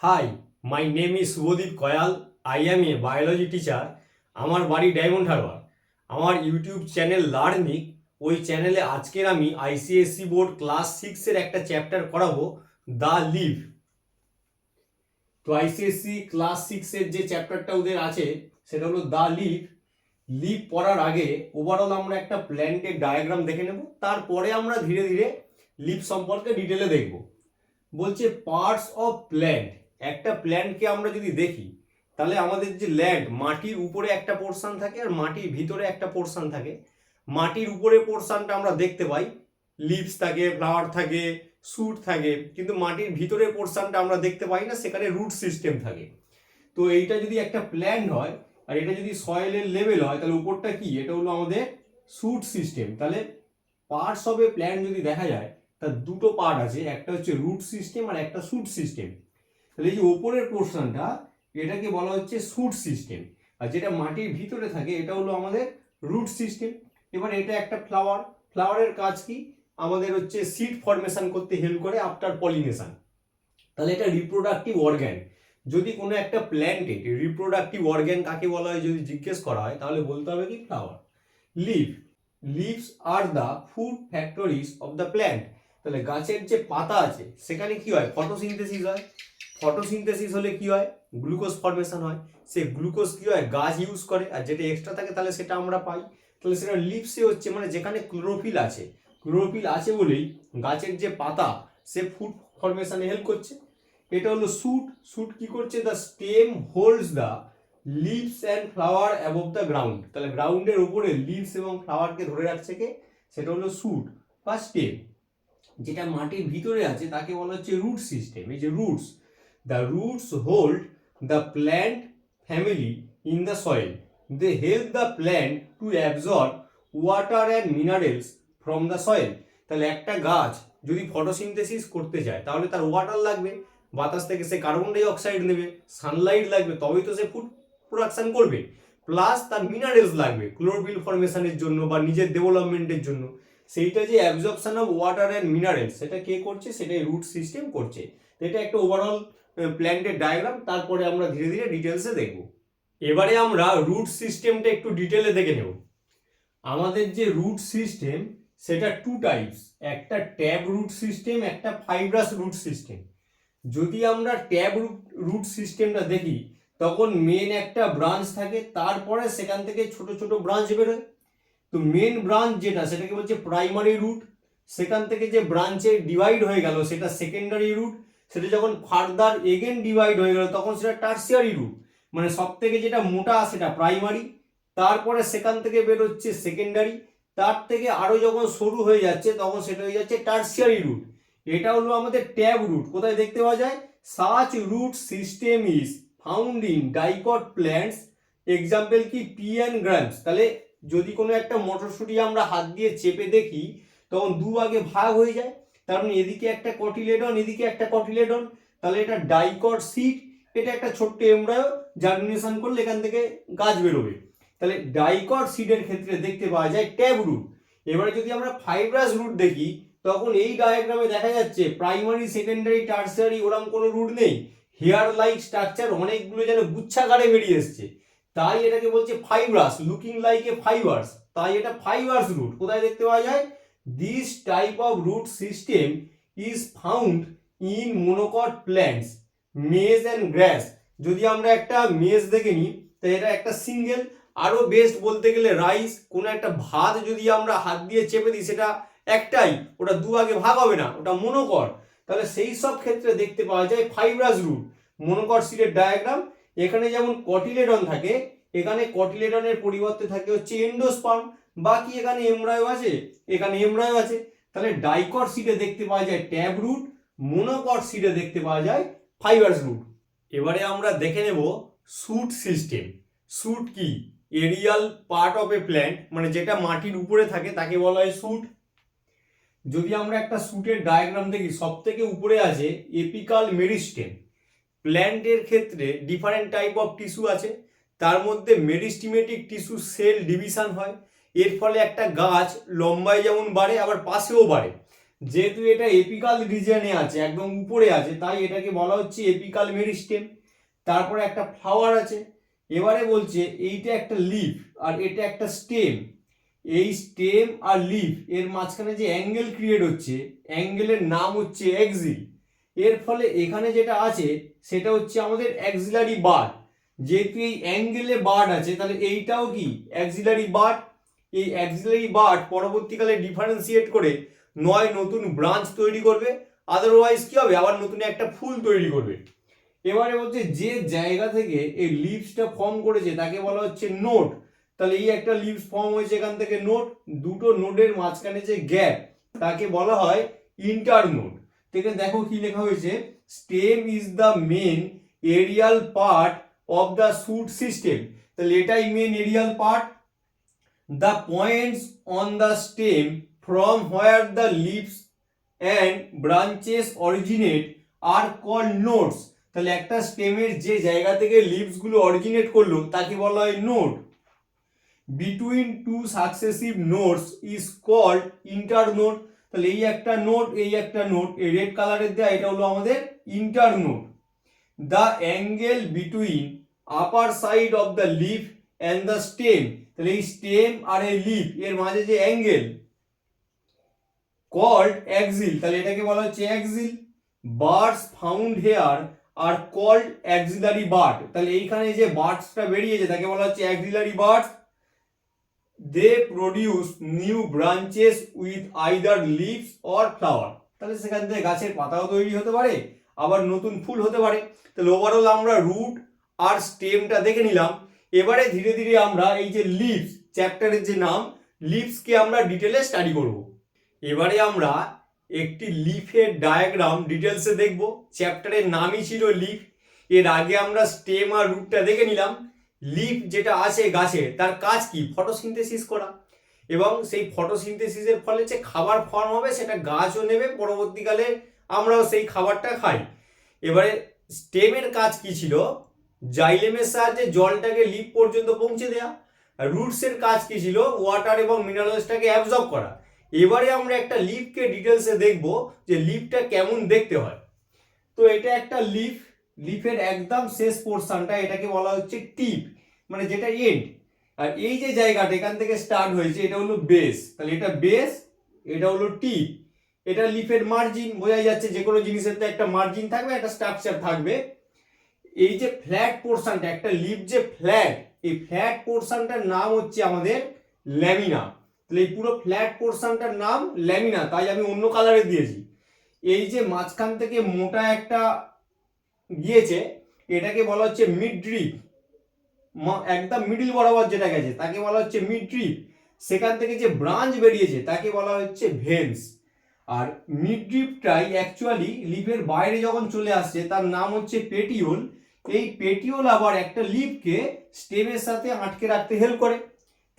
Hi, my name is Subodip Koyal. I am a biology teacher. আমার বাড়ি diamond Harbour. আমার YouTube channel লার্নিক, ওই চ্যানেলে আজকের আমি আইসিএসসি বোর্ড ক্লাস 6 এর একটা চ্যাপ্টার করাবো, দ্য লিভ। তো আইসিএসসি ক্লাস 6 এর যে চ্যাপ্টারটা ওদের আছে সেটা হলো দ্য লিভ। লিভ পড়ার আগে ওভারঅল আমরা একটা প্ল্যান্টের ডায়াগ্রাম দেখে নেব, তারপরে আমরা ধীরে ধীরে লিভ সম্পর্কে ডিটেলে দেখব। বলছে পার্টস অফ প্ল্যান্ট। একটা প্ল্যান্টকে আমরা যদি দেখি তাহলে আমাদের যে ল্যান্ড, মাটির উপরে একটা পোর্শন থাকে আর মাটির ভিতরে একটা পোর্শন থাকে। মাটির উপরে পোর্শনটা আমরা দেখতে পাই, লিভস থাকে, ফ্লাওয়ার থাকে, শুট থাকে, কিন্তু মাটির ভিতরের পোর্শনটা আমরা দেখতে পাই না, সেখানে রুট সিস্টেম থাকে। তো এইটা যদি একটা প্ল্যান্ট হয় আর এটা যদি সয়েলের লেভেল হয় তাহলে উপরটা কি, এটা হলো আমাদের শুট সিস্টেম। তাহলে পার্টস অফ এ প্ল্যান্ট যদি দেখা যায় তার দুটো পার্ট আছে, একটা হচ্ছে রুট সিস্টেম আর একটা শুট সিস্টেম। তাহলে এই যে ওপরের পোর্শনটা এটাকে বলা হচ্ছে শুট সিস্টেম, আর যেটা মাটির ভিতরে থাকে এটা হলো আমাদের রুট সিস্টেম। এবার এটা একটা ফ্লাওয়ার, ফ্লাওয়ারের কাজ কি, আমাদের হচ্ছে সিড ফরমেশন করতে হেল্প করে আফটার পলিনেশন। তাহলে এটা রিপ্রোডাক্টিভ অর্গ্যান। যদি কোনো একটা প্ল্যান্টে রিপ্রোডাক্টিভ অর্গ্যান কাকে বলা হয় যদি জিজ্ঞেস করা হয় তাহলে বলতে হবে কি, flower. Leaf, leaves are the food factories of the plant. তাহলে গাছের যে পাতা আছে সেখানে কি হয়, ফটোসিনথেসিস হয়। ফটোসিনথেসিস হলে কি হয়, গ্লুকোজ ফরমেশন হয়। সে গ্লুকোজ কি হয়, গাছ ইউজ করে, আর যেটা এক্সট্রা থাকে তাহলে সেটা আমরা পাই। তাহলে সেটা লিভসে হচ্ছে, মানে যেখানে ক্লোরোফিল আছে, ক্লোরোফিল আছে বলেই গাছের যে পাতা সে ফুড ফরমেশনে হেল্প করছে। এটা হলো শুট। শুট কি করছে, the stem holds the leaves and flower above the ground. তাহলে গ্রাউন্ডের উপরে লিভস এবং ফ্লাওয়ারকে ধরে রাখছে কে, সেটা হলো শুট বা স্টেম। যেটা মাটির ভিতরে আছে তাকে বলা হচ্ছে রুট সিস্টেম। এই যে roots, the roots hold the plant firmly in the soil. They help the plant to absorb water and minerals from the soil. তাহলে একটা গাছ যদি ফটোসিনথেসিস করতে যায় তাহলে তার ওয়াটার লাগবে, বাতাস থেকে সে কার্বন ডাই অক্সাইড নেবে, সানলাইট লাগবে, তবেই তো সে ফুড প্রোডাকশন করবে। প্লাস তার মিনারেলস লাগবে ক্লোরোফিল ফরমেশনের জন্য বা নিজের ডেভেলপমেন্টের জন্য। সেইটা যে absorption of water and minerals সেটা কে করছে, সেটাই রুট সিস্টেম করছে। এটা একটা ওভারঅল প্ল্যান্টের ডায়াগ্রাম, তারপরে আমরা ধীরে ধীরে ডিটেলসে দেখব। এবারে আমরা রুট সিস্টেমটা একটু ডিটেলে দেখে নেব। আমাদের যে রুট সিস্টেম সেটা টু টাইপস, একটা ট্যাব রুট সিস্টেম, একটা ফাইব্রাস রুট সিস্টেম। যদি আমরা ট্যাব রুট সিস্টেমটা দেখি তখন মেন একটা ব্রাঞ্চ থাকে, তারপরে সেখান থেকে ছোট ছোট ব্রাঞ্চ বেরোয়। তো মেন ব্রাঞ্চ যেটা সেটাকে বলছে প্রাইমারি রুট। সেখান থেকে যে ব্রাঞ্চে ডিভাইড হয়ে গেল সেটা সেকেন্ডারি রুট। সেটা যখন ফার্দার এগেন ডিভাইড হয়ে গেল তখন সেটা টার্সিয়ারি রুট। মানে সব থেকে যেটা মোটা সেটা প্রাইমারি, তারপরে সেখান থেকে বেরোচ্ছে সেকেন্ডারি, তার থেকে আরো যখন সরু হয়ে যাচ্ছে তখন সেটা হয়ে যাচ্ছে টার্সিয়ারি রুট। এটা হলো আমাদের ট্যাব রুট। কোথায় দেখতে পাওয়া যায়, such root system is found in dicot plants. Example কি, পি অ্যান্ড গ্রামস। তাহলে যদি কোনো একটা মটরশুঁটি আমরা হাত দিয়ে চেপে দেখি তখন দুভাগে ভাগ হয়ে যায়, তার মানে এদিকে একটা কটিলেডন, এদিকে একটা কটিলেডন। তাহলে এটা ডাইকট সিড, এটা একটা ছোট্ট এমব্রায়ো, জার্মিনেশন করলে এখান থেকে গাছ বেরোবে। তাহলে ডাইকট সিডের ক্ষেত্রে দেখতে পাওয়া যায় ট্যাব রুট। এবারে যদি আমরা ফাইব্রাস রুট দেখি তখন এই ডায়াগ্রামে দেখা যাচ্ছে প্রাইমারি, সেকেন্ডারি, টার্সিয়ারি ওরকম কোনো রুট নেই। হেয়ার লাইক স্ট্রাকচার অনেকগুলো যেন গুচ্ছাকারে বেরিয়ে এসছে, তাই এটাকে বলছে fibrous, looking like a fibres, তাই এটা ফাইবার্স রুট। কোথায় দেখতে পাওয়া যায়, this type of root system is found in monocot plants, maize and grass. যদি আমরা একটা মেজ দেখে নিই তাই এটা একটা সিঙ্গেল, আরো বেস্ট বলতে গেলে রাইস, কোনো একটা ভাত যদি আমরা হাত দিয়ে চেপে দিই সেটা একটাই, ওটা দুভাগে ভাগ হবে না, ওটা মনোকট। তাহলে সেই সব ক্ষেত্রে দেখতে পাওয়া যায় ফাইব্রাস রুট। মনোকট সিডের ডায়াগ্রাম, এখানে যেমন কটিলেডন থাকে, এখানে কটিলেডনের পরিবর্তে থাকে হচ্ছে এন্ডোস্পার্ম, বাকি এখানে এমব্রায়ো আছে, এখানে এমব্রায়ো আছে। তাহলে ডাইকট সিডে দেখতে পাওয়া যায় ট্যাব রুট, মনোকট সিডে দেখতে পাওয়া যায় ফাইবার্স রুট। এবারে আমরা দেখে নেব শুট সিস্টেম। শুট কি, aerial part of a plant, মানে যেটা মাটির উপরে থাকে তাকে বলা হয় শুট। যদি আমরা একটা শুটের ডায়াগ্রাম দেখি সব থেকে উপরে আছে এপিকাল মেরিস্টেম। প্ল্যান্টের ক্ষেত্রে ডিফারেন্ট টাইপ অফ টিস্যু আছে, তার মধ্যে মেরিস্টিমেটিক টিস্যু সেল ডিভিশন হয়। এর ফলে একটা গাছ লম্বায় যেমন বাড়ে আবার পাশেও বাড়ে। যেহেতু এটা এপিকাল রিজনে আছে, একদম উপরে আছে, তাই এটাকে বলা হচ্ছে এপিকাল মেরিস্টেম। তারপরে একটা ফ্লাওয়ার আছে। এবারে বলছে এইটা একটা লিফ আর এটা একটা স্টেম। এই স্টেম আর লিফ এর মাঝখানে যে অ্যাঙ্গেল ক্রিয়েট হচ্ছে, অ্যাঙ্গেলের নাম হচ্ছে এক্সিল। এর ফলে এখানে যেটা আছে সেটা হচ্ছে আমাদের অ্যাক্সিলারি বার্ড। যেহেতু এই অ্যাঙ্গেলে বার্ড আছে, তাহলে এইটাও কি অ্যাক্সিলারি বার্ড। এই অ্যাক্সিলারি বার্ড পরবর্তীকালে ডিফারেন্সিয়েট করে নয় নতুন ব্রাঞ্চ তৈরি করবে, আদারওয়াইজ কি হবে, আবার নতুন একটা ফুল তৈরি করবে। এবারে বলছে যে জায়গা থেকে এই লিভসটা ফর্ম করেছে তাকে বলা হচ্ছে নোড। তাহলে এই একটা লিভস ফর্ম হয়েছে এখান থেকে নোড, দুটো নোডের মাঝখানে যে গ্যাপ তাকে বলা হয় ইন্টারনোড। এখানে দেখো কি লেখা হয়েছে, stem is the main aerial part of the shoot system. তাহলে এটাই main aerial part. The points on the stem from where the leaves and branches originate are called nodes. তাহলে একটা স্টেমের যে জায়গা থেকে লিভস গুলো অরিজিনেট করলো তাকে বলা হয় node. Between two successive nodes is called internode. তাহলে এই একটা নোড, এই একটা নোড, এই রেড কালারের দেওয়া এটা হলো আমাদের internode. The angle between upper side of the leaf and the stem. তাহলে এই স্টেম আর এই লিফ এর মাঝে যে অ্যাঙ্গেল কল্ড অ্যাক্সিল, তাহলে এটাকে বলা হচ্ছে axil. Buds found here are called axillary bud. তাহলে এইখানে যে বার্ডসটা বেরিয়েছে তাকে বলা হচ্ছে axillary buds. They produce new branches with either leaves or flower. তাহলে সেখান থেকে গাছের পাতাও তৈরি হতে পারে, আবার নতুন ফুল হতে পারে। তাহলে ওভারঅল আমরা রুট আর স্টেমটা দেখে নিলাম। এবারে ধীরে ধীরে আমরা এই যে লিভস চ্যাপ্টারের যে নাম, লিভসকে আমরা ডিটেলে স্টাডি করব। এবারে আমরা একটি লিফের ডায়াগ্রাম ডিটেলসে দেখব। চ্যাপ্টারের নামই ছিল লিফ। এর আগে আমরা স্টেম আর রুটটা দেখে নিলাম। লিফ যেটা আছে গাছে, তার কাজ কি, ফটোসিনথেসিস করা, এবং সেই ফটোসিনথেসিসের ফলে যে খাবার ফর্ম হবে সেটা গাছও নেবে, পরবর্তীকালে আমরাও সেই খাবারটা খাই। এবারে স্টেমের কাজ কি ছিল, জাইলেমের সাহায্যে জলটাকে লিফ পর্যন্ত পৌঁছে দেওয়া। আর রুটসের কাজ কি ছিল, ওয়াটার এবং মিনারেলসটাকে অ্যাবজর্ব করা। এবারে আমরা একটা লিফকে ডিটেলসে দেখব যে লিফটা কেমন দেখতে হয়। তো এটা একটা লিফ, লিফের একদম শেষ পোর্শনটা এটাকে বলা হচ্ছে টিপ, মানে যেটা এন্ড। আর এই যে জায়গাটা এখান থেকে স্টার্ট হয়েছে এটা হলো বেস। তাহলে এটা বেস, এটা হলো টিপ। এটা লিফের মার্জিন, বোঝাই যাচ্ছে যে কোনো জিনিসের তো একটা মার্জিন থাকবে, একটা স্ট্রাকচার থাকবে। এই যে ফ্ল্যাট পোর্শনটা, একটা লিফ যে ফ্ল্যাট, এই ফ্ল্যাট পোর্শনটার নাম হচ্ছে আমাদের ল্যামিনা। তাহলে এই পুরো ফ্ল্যাট পোর্শনটার নাম ল্যামিনা, তাই আমি অন্য কালারে দিয়েছি। এই যে মাঝখান থেকে মোটা একটা গিয়েছে এটাকে বলা হচ্ছে মিডরিপ, একদম মিডিল বরাবর যেটা গেছে তাকে বলা হচ্ছে মিডরিপ। সেখান থেকে যে ব্রাঞ্চ বেরিয়েছে তাকে বলা হচ্ছে ভেন্স। আর মিডরিপটাই অ্যাকচুয়ালি লিফের বাইরে যখন চলে আসছে তার নাম হচ্ছে পেটিওল। এই পেটিওল আবার একটা লিফকে স্টেমের সাথে আটকে রাখতে হেল্প করে।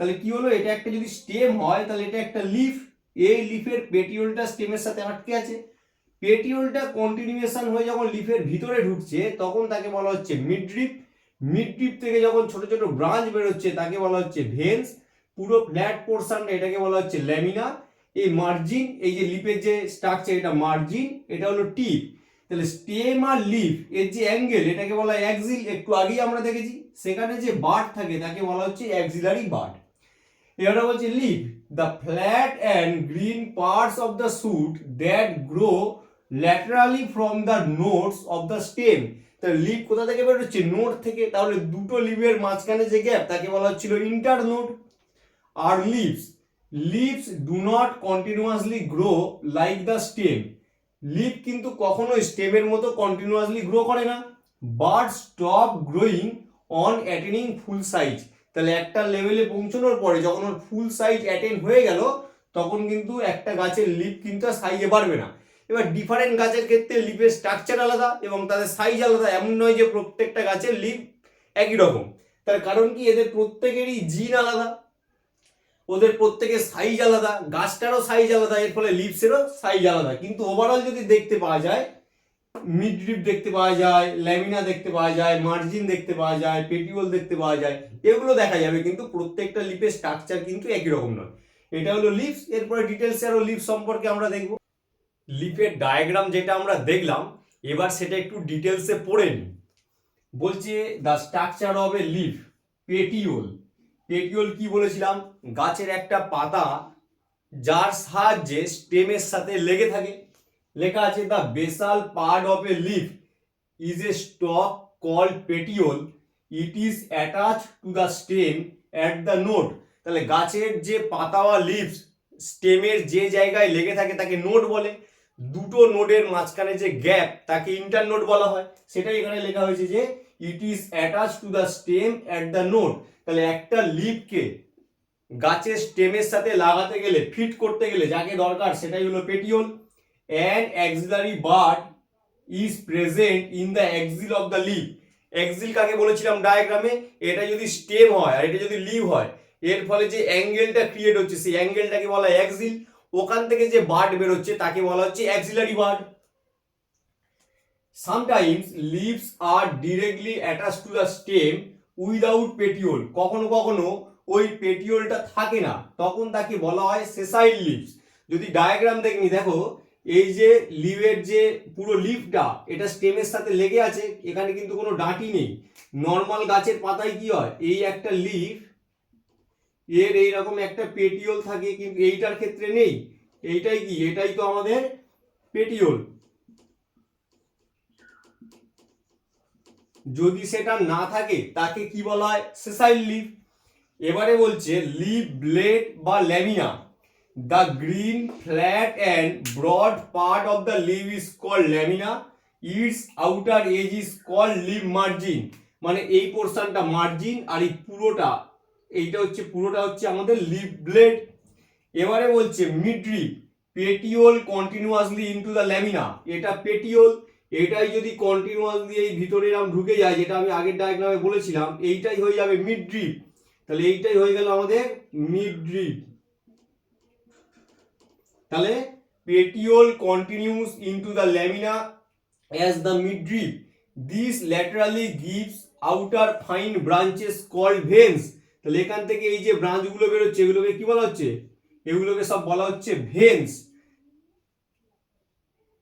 তাহলে কি হলো, এটা একটা যদি স্টেম হয় তাহলে এটা একটা লিফ, এই লিফের পেটিওলটা স্টেমের সাথে আটকে আছে। পেটিওলটা কন্টিনিউয়েশন হয়ে যখন লিফের ভিতরে ঢুকছে তখন তাকে বলা হচ্ছে মিডরিপ। মিডরিপ থেকে যখন ছোট ছোট ব্রাঞ্চ বেরোচ্ছে তাকে বলা হচ্ছে ভেন্স। পুরো ফ্ল্যাট পোর্শনটা এটাকে বলা হচ্ছে ল্যামিনা। এই মার্জিন, এই যে লিফের যে স্ট্রাকচার এটা মার্জিন, এটা হলো টিপ। তাহলে স্টেম আর লিফ এর যে অ্যাঙ্গেল এটাকে বলা হয় অ্যাক্সিল, একটু আগেই আমরা দেখেছি। সেখানে যে বার্ড থাকে তাকে বলা হচ্ছে অ্যাক্সিলারি বার্ড। এবারে বলছে leaf, the flat and green parts of the shoot that grow laterally from the nodes of the stem. তাহলে লিফ কোথা থেকে বেরোচ্ছে, নোড থেকে। তাহলে দুটো লিভের মাঝখানে যে গ্যাপ তাকে বলা হচ্ছিল ইন্টারনোড। আর leaves do not continuously grow like the stem. Leaf কিন্তু কখনোই স্টেমের মতো কন্টিনিউয়াসলি গ্রো করে না। But stop growing on attaining full size. তাহলে একটা লেভেলে পৌঁছানোর পরে যখন ওর ফুল সাইজ অ্যাটেন্ড হয়ে গেল তখন কিন্তু একটা গাছের লিফ কিন্তু সাইজে বাড়বে না। এবার ডিফারেন্ট গাছের ক্ষেত্রে লিফের স্ট্রাকচার আলাদা এবং তাদের সাইজ আলাদা, এমন নয় যে প্রত্যেকটা গাছের লিফ একই রকম। তার কারণ কি, এদের প্রত্যেকেরই জিন আলাদা, ওদের প্রত্যেকের সাইজ আলাদা, গাছটারও সাইজ আলাদা, এর ফলে লিভসেরও সাইজ আলাদা। কিন্তু ওভারঅল যদি দেখতে পাওয়া যায়, মিডরিপ দেখতে পাওয়া যায়, ল্যামিনা দেখতে পাওয়া যায়, মার্জিন দেখতে পাওয়া যায়, পেটিওল দেখতে পাওয়া যায়, এগুলো দেখা যাবে, কিন্তু প্রত্যেকটা লিফের স্ট্রাকচার কিন্তু একই রকম নয়। এটা হলো লিভস। এরপরে ডিটেলসে আরো লিভ সম্পর্কে আমরা দেখব। লিফের ডায়াগ্রাম যেটা আমরা দেখলাম, এবার সেটা একটু ডিটেলসে পড়ে নিই। বলছে the structure of a leaf, petiole. Petiole কি বলেছিলাম? গাছের একটা পাতা যার সাহায্যে স্টেমের সাথে লেগে থাকে। লেখা আছে the basal part of a leaf is a stalk called petiole, it is attach to the stem at the node. তাহলে গাছের যে পাতা বা লিভস স্টেমের যে জায়গায় লেগে থাকে তাকে নোড বলে। দুটো নোডের মাঝখানে যে গ্যাপ তাকে ইন্টারনোড বলা হয়। সেটাই এখানে লেখা হয়েছে যে ইট is attach to the stem at the node. তাহলে একটা লিফকে গাছের স্টেমের সাথে লাগাতে গেলে, ফিট করতে গেলে যাকে দরকার সেটাই হলো petiole. And axillary bud is present in the axil of the leaf. Axil কাকে বলেছিলাম ডায়াগ্রামে? এটা যদি স্টেম হয় আর এটা যদি লিভ হয়, এর ফলে যে অ্যাঙ্গেলটা ক্রিয়েট হচ্ছে সেই অ্যাঙ্গেলটাকে বলা হয় অ্যাক্সিল। ওখান থেকে যে বার্ড বেরোচ্ছে তাকে বলা হচ্ছে axillary bud. Sometimes leaves are directly attach to the stem without petiole. কখনো কখনো ওই পেটিওলটা থাকে না, তখন তাকে বলা হয় সেসাইল লিভস। যদি ডায়াগ্রাম দেখনি, দেখো এই যে লিভের যে পুরো লিভটা এটা স্টেমের সাথে লেগে আছে, এখানে কিন্তু কোনো ডাঁটি নেই। নর্মাল গাছের পাতায় কি হয়, এই একটা লিভ এর এইরকম একটা পেটিওল থাকে, কিন্তু এইটার ক্ষেত্রে নেই। এইটাই কি, এটাই তো আমাদের পেটিওল। যদি সেটা না থাকে তাকে কি বলা হয়? Sessile leaf. এবারে বলছে লিভ ব্লেড বা lamina. The green flat and broad part of the leaf is called lamina, its outer edge is called leaf margin. মানে এই পোর্শনটা মার্জিন আর এই পুরোটা, এইটা হচ্ছে পুরোটা হচ্ছে আমাদের লিভ ব্লেড। এবারে বলছে midrib petiole continuously into the lamina. এটা পেটিওল, এটাই যদি কন্টিনিউয়াসলি এই ভিতরে এরকম ঢুকে যায়, যেটা আমি আগের ডায়াগ্রামে বলেছিলাম, এইটাই হয়ে যাবে মিডরিপ। তাহলে এইটাই হয়ে গেল আমাদের মিডরিপ। তাহলে petiole continues into the lamina as the midrib, this laterally gives outer fine branches called veins. তাহলে এখান থেকে এই যে ব্রাঞ্চগুলো বেরোচ্ছে এগুলোকে কি বলা হচ্ছে? এগুলোকে সব বলা হচ্ছে ভেন্স।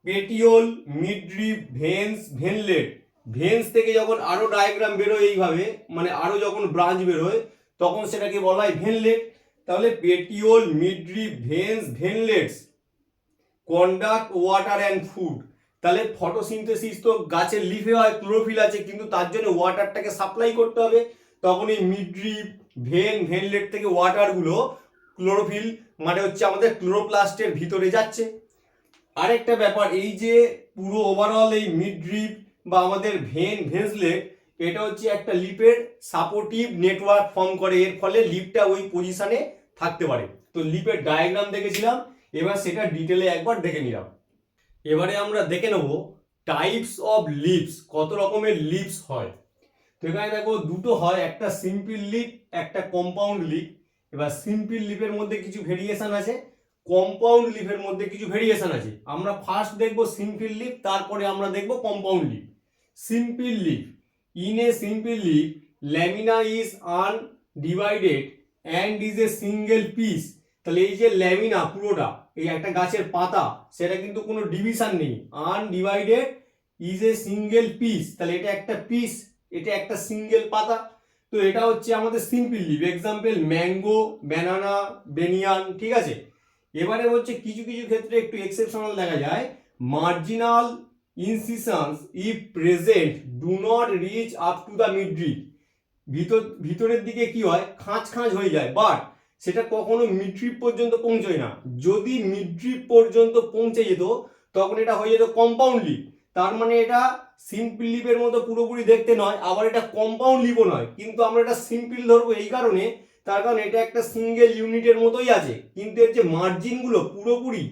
পেটিওল, midrib, veins, ভেনলেট। ভেন্স থেকে যখন আরো ডায়াগ্রাম বেরোয় এইভাবে, মানে আরো যখন ব্রাঞ্চ বেরোয় তখন সেটাকে বলা হয় ভেনলেট। তাহলে petiole, midrib, veins, veinlets conduct water and food. তাহলে ফটোসিনথেসিস তো গাছের লিফে হয়, ক্লোরোফিল আছে, কিন্তু তার জন্য ওয়াটারটাকে সাপ্লাই করতে হবে। তখন এই মিডরিপ, ভেনলেট থেকে ওয়াটারগুলো ক্লোরোফিল মানে হচ্ছে আমাদের ক্লোরোপ্লাস্টের ভিতরে যাচ্ছে। আরেকটা ব্যাপার, এই যে পুরো ওভারঅল এই মিডরিপ বা আমাদের ভেন্সলেট, এটা হচ্ছে একটা লিপের সাপোর্টিভ নেটওয়ার্ক ফর্ম করে, এর ফলে লিপটা ওই পজিশনে থাকতে পারে। তো লিপের ডায়াগ্রাম দেখেছিলাম, এবার সেটা ডিটেলে একবার দেখে নিলাম। এবারে আমরা দেখে নেব টাইপস অফ লিভস, কত রকমের লিভস হয়। তো এখানে দেখো দুটো হয়, একটা সিম্পল লিভ, একটা কম্পাউন্ড লিভ। এবার সিম্পল লিভের মধ্যে কিছু ভেরিয়েশন আছে, কম্পাউন্ড লিভের মধ্যে কিছু ভেরিয়েশন আছে। আমরা ফার্স্ট দেখব সিম্পল লিভ, তারপরে আমরা দেখব compound leaf. Simple leaf, in a simple leaf lamina is undivided and is a single piece. তাহলে এই যে ল্যামিনা পুরোটা, এই একটা গাছের পাতা, সেটা কিন্তু কোনো ডিভিশন নেই, undivided is a single piece. তাহলে এটা একটা পিস, এটা একটা সিঙ্গেল পাতা। তো এটা হচ্ছে আমাদের simple leaf, example mango, banana, banyan, ঠিক আছে। এবারে হচ্ছে কিছু কিছু ক্ষেত্রে একটু এক্সেপশনাল দেখা যায়, marginal incisions if present do not reach up to the midrib. ভিতরের দিকে কি হয়, খাঁজ খাঁজ হয়ে যায়, বাট সেটা কখনো মিডরিপ পর্যন্ত পৌঁছয় না। যদি মিডরিপ পর্যন্ত পৌঁছে যেত তখন এটা হয়ে যেত কম্পাউন্ড লিভ। তার মানে এটা সিম্পল লিভের মতো পুরোপুরি দেখতে নয়, আবার এটা কম্পাউন্ড লিভও নয়, কিন্তু আমরা এটা সিম্পল ধরবো এই কারণে, তার কারণ এটা একটা সিঙ্গেল ইউনিটের মতোই আছে, কিন্তু এর যে মার্জিনগুলো পুরোপুরি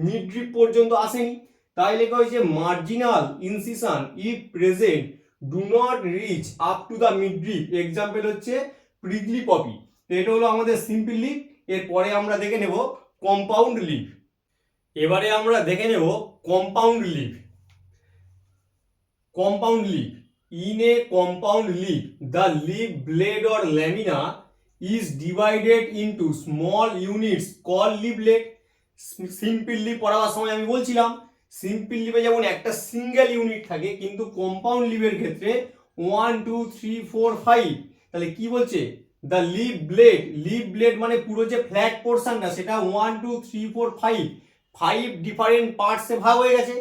মিডরিপ পর্যন্ত আসেনি। তাই লেখা হয়েছে marginal incision if present do not reach up to the midrib. Example হচ্ছে প্রিগলি পপি। এটা হলো আমাদের সিম্পল লিভ। এরপরে আমরা দেখে নেব কম্পাউন্ড লিভ। এবারে আমরা দেখে নেব compound leaf. Compound leaf, in a compound leaf the leaf blade or lamina is divided into small units called leaflet. Simple leaf পড়াবার সময় আমি বলছিলাম সিম্পল লিভে যেমন একটা সিঙ্গেল ইউনিট থাকে, কিন্তু কম্পাউন্ড লিভের ক্ষেত্রে 1 2 3 4 5। তাহলে কি বলছে, দ্য লিভ ব্লেড মানে পুরো যে ফ্ল্যাট পোর্শনটা সেটা 1 2 3 4 5 ডিফারেন্ট পার্টসে ভাগ হয়ে গেছে।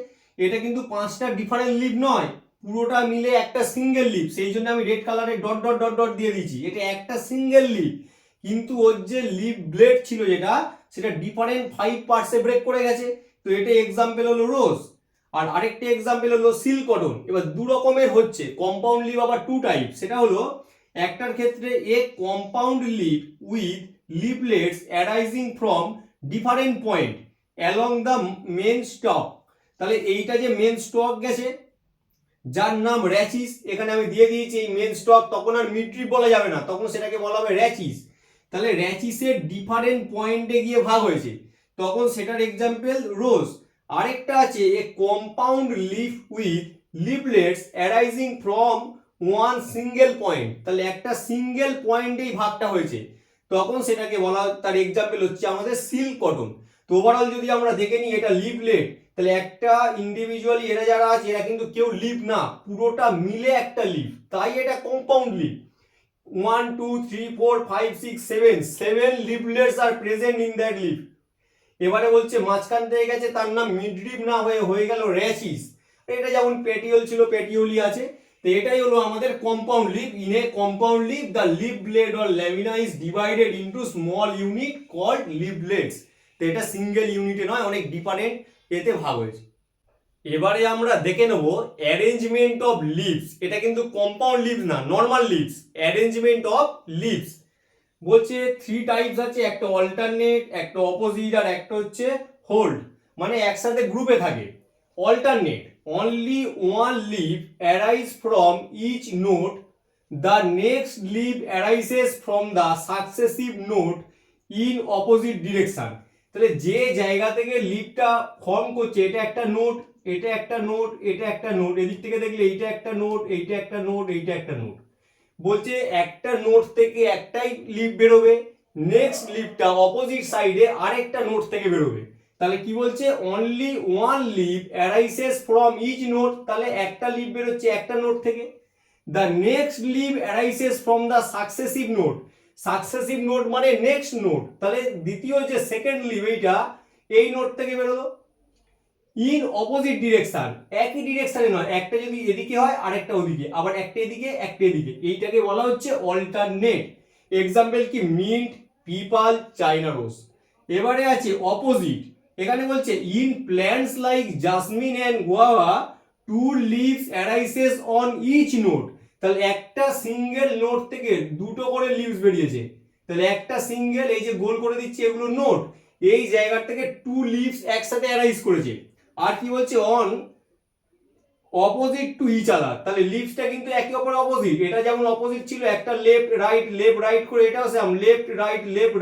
এটা কিন্তু 5টা ডিফারেন্ট লিভ নয়, পুরোটা মিলে একটা সিঙ্গেল লিভ, সেই জন্য আমি রেড কালারে ডট ডট ডট ডট দিয়ে দিয়েছি, এটা একটা সিঙ্গেল লিভ। কিন্তু ওর যে লিভ ব্লেড ছিল যেটা, সেটা ডিফারেন্ট 5 পার্টসে ব্রেক করে গেছে। তো এটা এক্সাম্পল হলো রোজ, আর আরেকটা এক্সাম্পল হলো সিল্ক কটন। এবার দু রকমের হচ্ছে কম্পাউন্ড লিভ, আবার টু টাইপ। সেটা হলো একটার ক্ষেত্রে a compound leaf with leaflets arising from different point along the main stalk. তাহলে এইটা যে মেন স্টক গেছে যার নাম র্যাচিস, এখানে আমি দিয়ে দিয়েছি এই মেন স্টক, তখন আর মিড্রিপ বলা যাবে না, তখন সেটাকে বলা হবে র্যাচিস। তাহলে র্যাচিসের ডিফারেন্ট পয়েন্টে গিয়ে ভাগ হয়েছে, তখন সেটার এক্সাম্পল রোজ। আরেকটা আছে a compound leaf with leaflets arising from one single point. তাহলে একটা সিঙ্গেল পয়েন্টেই ভাগটা হয়েছে, তখন সেটাকে বলা, তার এক্সাম্পল হচ্ছে আমাদের সিল্ক কটন। তো ওভারঅল যদি আমরা দেখে নিই এটা লিভলেট, তাহলে একটা ইন্ডিভিজুয়ালি এরা যারা আছে এরা কিন্তু কেউ লিভ না, পুরোটা মিলে একটা লিভ, তাই এটা compound leaf. 1 2 3 4 5 6 7 leaflets are present in that leaf. এবারে বলছে মাঝখান থেকে গেছে, তার নাম মিডরিভ না হয়ে গেল র্যাচিস। এটা যেমন পেটিওল ছিল পেটিওলি আছে। তো এটাই হলো আমাদের compound leaf. In a compound leaf the leaf blade or lamina is divided into small unit called leaflets. তো এটা সিঙ্গেল ইউনিটে নয়, অনেক ডিফারেন্ট এতে ভাগ হয়েছে। এবারে আমরা দেখে নেব অ্যারেঞ্জমেন্ট অফ লিভস। এটা কিন্তু কম্পাউন্ড লিভস না, normal leaves. Arrangement of leaves বলছে 3 টাইপস আছে, একটা অল্টারনেট, একটা অপোজিট, আর একটা হচ্ছে হোল্ড, মানে একসাথে গ্রুপে থাকে। Alternate, only one leaf arise from each node, the next leaf arises from the successive node in opposite direction. তাহলে যে জায়গা থেকে লিভটা ফর্ম করছে, এটা একটা নোট, এটা একটা নোট, এটা একটা নোট, এদিক থেকে দেখলে এইটা একটা নোট, এইটা একটা নোট, এইটা একটা নোট। বলছে একটা নোট থেকে একটাই লিভ বেরোবে, নেক্সট লিভটা অপোজিট সাইডে আরেকটা নোট থেকে বেরোবে। তাহলে কি বলছে, only one leaf arises from each node, তাহলে একটা লিভ বেরোচ্ছে একটা নোট থেকে। The next leaf arises from the successive node, successive node মানে নেক্সট নোট, তাহলে দ্বিতীয় যে সেকেন্ড লিভ এইটা এই নোট থেকে বেরোলো। ইন অপোজিট ডিরেকশন, একই ডিরেকশনে নয়, একটা যদি এদিকে হয় আরেকটা ওদিকে, আবার একটা এদিকে একটা এদিকে, এইটাকে বলা হচ্ছে অল্টারনেট। এক্সাম্পল কি, মিন্ট, পিপাল, চাইনা রোজ। এবারে আছে অপোজিট, এখানে বলছে in plants like jasmine and guava two leaves arises on each node. তাহলে একটা সিঙ্গেল নোট থেকে দুটো করে লিভস বেরিয়েছে, তাহলে একটা সিঙ্গেল, এই যে গোল করে দিচ্ছি এগুলো নোট, এই জায়গা থেকে টু লিভস একসাথে অ্যারাইজ করেছে। আর কি বলছে, on opposite to each other, তাহলে লিভসটা কিন্তু একে অপরের অপোজিট। এটা যেমন অপোজিট ছিল, একটা লেফট রাইট করে, এটাও সেম লেফট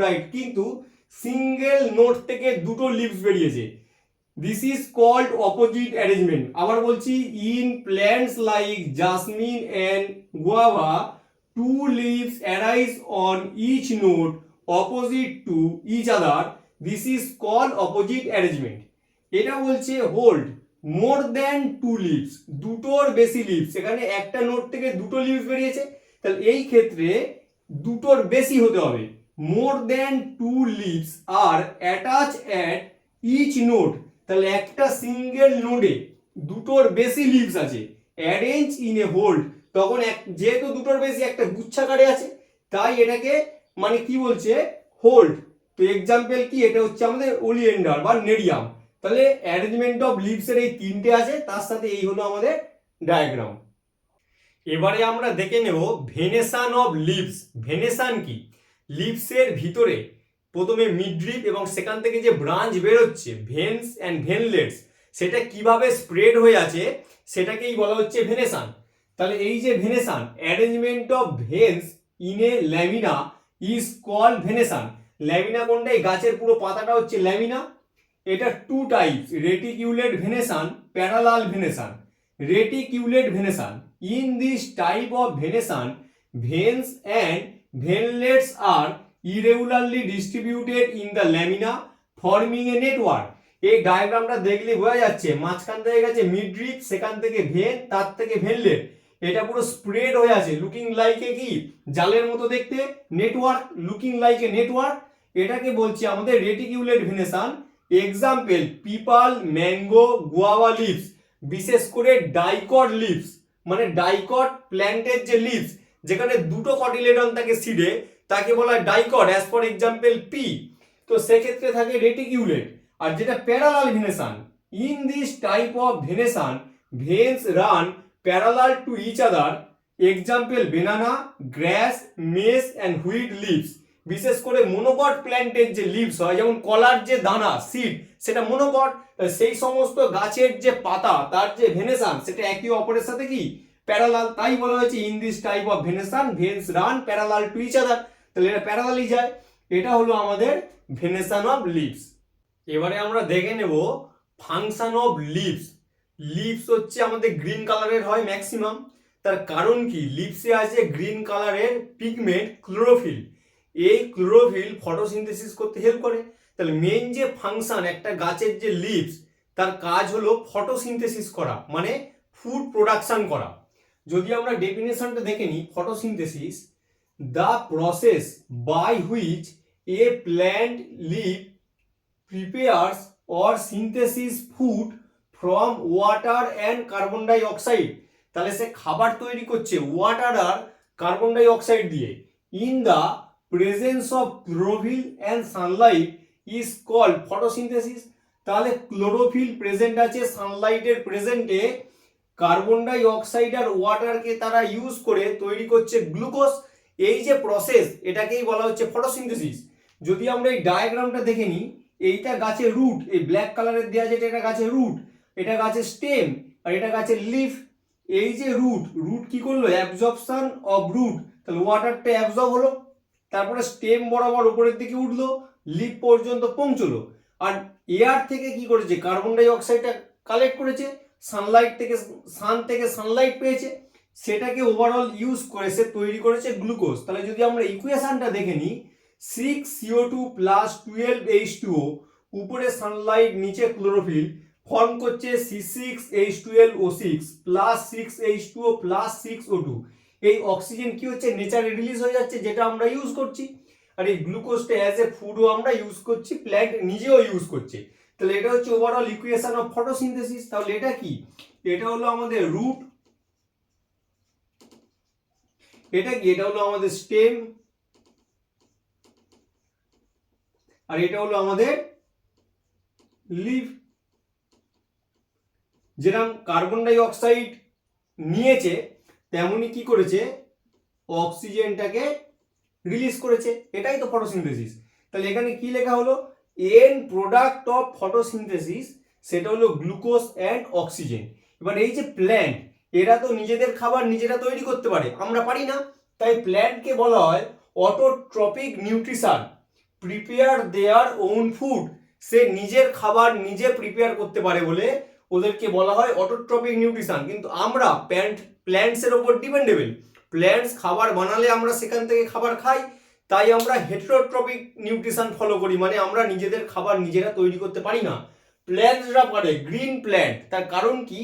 রাইট, কিন্তু সিঙ্গেল নোট থেকে দুটো লিভস বেরিয়েছে। This is called opposite arrangement. আবার বলছি, in plants like jasmine and guava two leaves arise on each node opposite to each other, this is called opposite arrangement. এটা বলছে whorled, more than two leaves, দুটোর বেশি leaves, এখানে একটা node থেকে দুটো লিভস বেরিয়েছে, তাহলে এই ক্ষেত্রে দুটোর বেশি হতে হবে। More than two leaves are attach at each node, তাহলে একটা সিঙ্গেল নোডে দুটোর বেশি লিভস আছে, অ্যারেঞ্জ ইন এ হোল্ড, তখন যেহেতু দুটোর বেশি একটা গুচ্ছাকারে আছে, তাই এটাকে মানে কি বলছে, হোল্ড। তো এক্সাম্পল কি, এটা হচ্ছে আমাদের ওলিয়েন্ডার বা নেরিয়াম। তাহলে অ্যারেঞ্জমেন্ট অফ লিভসের এই তিনটে আছে, তার সাথে এই হলো আমাদের ডায়াগ্রাম। এবারে আমরা দেখে নেব ভেনেশন অফ লিভস। ভেনেশন কি, লিভসের ভিতরে প্রথমে মিডরিপ এবং সেখান থেকে যে ব্রাঞ্চ বেরোচ্ছে ভেন্স অ্যান্ড ভেনলেটস, সেটা কিভাবে স্প্রেড হয়ে আছে সেটাকেই বলা হচ্ছে ভেনেশন। তাহলে এই যে venation, arrangement of veins in a lamina is called venation. Lamina কোনটা, এই গাছের পুরো পাতাটা হচ্ছে ল্যামিনা। এটা two types, reticulate venation, parallel venation. Reticulate venation, in this type of venation veins and venlets are irregularly distributed in the lamina forming a network. এই ডায়াগ্রামটা দেখলে বোঝা যাচ্ছে মাঝখান থেকে গেছে মিডরিপ, সেখান থেকে ভেন, তার থেকে ভেনলেট, এটা পুরো স্প্রেড হয়ে আছে, লুকিং লাইক এ কি জালের মতো দেখতে, network, looking like a network. এটাকে বলছি আমাদের reticulate venation. Example peepal, mango, guava leaves, বিশেষ করে ডাইকট লিভস, মানে ডাইকট প্ল্যান্টের যে লিভস যেখানে দুটো কটিলেডন থাকে সিডে, তাকে বলা হয় dicot, as for example pea. তো সেক্ষেত্রে থাকে রেটিকিউলেট। আর যেটা parallel venation, in this type of venation veins run parallel to each other, example banana, grass, maize and wheat leaves. বিশেষ করে মনোকট প্ল্যান্টের যে লিভস হয়, যেমন কলার যে দানা সিড সেটা মনোকট, সেই সমস্ত গাছের যে পাতা তার যে ভেনেশন সেটা একে অপরের সাথে কি প্যারালাল, তাই বলা হয়েছে in this type of venation veins run parallel to each other. তাহলে এটা প্যারালালই যায়। এটা হলো আমাদের ভেনেশন অফ লিভস। এবারে আমরা দেখে নেব ফাংশন অফ লিভস। লিভস হচ্ছে আমাদের গ্রিন কালারের হয় ম্যাক্সিমাম। তার কারণ কি, লিভসে আছে গ্রিন কালারের পিগমেন্ট ক্লোরোফিল। এই ক্লোরোফিল ফটোসিনথেসিস করতে হেল্প করে। তাহলে মেইন যে ফাংশন একটা গাছের যে লিভস, তার কাজ হলো ফটোসিনথেসিস করা, মানে ফুড প্রোডাকশন করা। যদি আমরা ডেফিনেশনটা দেখে নিই, photosynthesis the process by which a plant leaf prepares or synthesis food from water and carbon dioxide। তাহলে সে খাবার তৈরি করছে ওয়াটার আর কার্বন ডাই অক্সাইড দিয়ে। In the presence of chlorophyll and sunlight is called photosynthesis. তাহলে chlorophyll present আছে সানলাইটের প্রেজেন্টে, কার্বন ডাই অক্সাইড আর ওয়াটারকে তারা ইউজ করে তৈরি করছে গ্লুকোজ। এই যে প্রসেস এটাকেই বলা হচ্ছে ফটোসিনথেসিস। যদি আমরা এই ডায়াগ্রামটা দেখে নিই, এইটা গাছের রুট, এই ব্ল্যাক কালারের দেওয়া যেটা এটা গাছের রুট, এটা গাছের স্টেম, আর এটা গাছের লিফ। এই যে রুট, রুট কি করলো অ্যাবজর্পশন অফ রুট, তাহলে ওয়াটারটা অ্যাবজর্ব হলো, তারপরে স্টেম বরাবর উপরের দিকে উঠলো, লিফ পর্যন্ত পৌঁছলো। আর এয়ার থেকে কি করেছে কার্বন ডাই অক্সাইডটা কালেক্ট করেছে, সানলাইট থেকে সান থেকে সানলাইট পেয়েছে, সেটাকে ওভারঅল ইউজ করে সে তৈরি করেছে গ্লুকোজ। তাহলে যদি আমরা ইকুয়েশনটা দেখে নিই, 6CO2 প্লাস 12H2O, উপরে সানলাইট নিচে ক্লোরোফিল, ফর্ম করছে C6H12O6 plus 6H2O plus 6O2। এই অক্সিজেন কি হচ্ছে নেচারে রিলিজ হয়ে যাচ্ছে, যেটা আমরা ইউজ করছি। আর এই গ্লুকোজটা অ্যাজ এ ফুডও আমরা ইউজ করছি, প্ল্যান্ট নিজেও ইউজ করছে। তাহলে এটা হচ্ছে ওভারঅল ইকুয়েশন অফ ফটোসিনথেসিস। তাহলে এটা কি, এটা হলো আমাদের রুট, এটা কি, এটা হলো আমাদের স্টেম, আর এটা হলো আমাদের লিভ। যেরকম কার্বন ডাই অক্সাইড নিয়েছে তেমনি কি করেছে অক্সিজেনটাকে রিলিজ করেছে, এটাই তো ফটোসিনথেসিস। তাহলে এখানে কি লেখা হলো, এন প্রোডাক্ট অফ ফটোসিনথেসিস, সেটা হলো গ্লুকোজ অ্যান্ড অক্সিজেন। এবার এই যে প্ল্যান্ট, এরা তো নিজেদের খাবার নিজেরা তৈরি করতে পারে, আমরা পারি না, তাই প্ল্যান্টকে বলা হয় autotrophic nutrition, prepare their own food. সে নিজের খাবার নিজে প্রিপেয়ার করতে পারে বলে ওদেরকে বলা হয় অটোট্রপিক নিউট্রিশন। কিন্তু আমরা প্ল্যান্টসের ওপর ডিপেন্ডেবল, প্ল্যান্টস খাবার বানালে আমরা সেখান থেকে খাবার খাই, তাই আমরা হেটেরোট্রপিক নিউট্রিশন ফলো করি, মানে আমরা নিজেদের খাবার নিজেরা তৈরি করতে পারি না, প্ল্যান্টসরা পারে। গ্রিন প্ল্যান্ট, তার কারণ কি,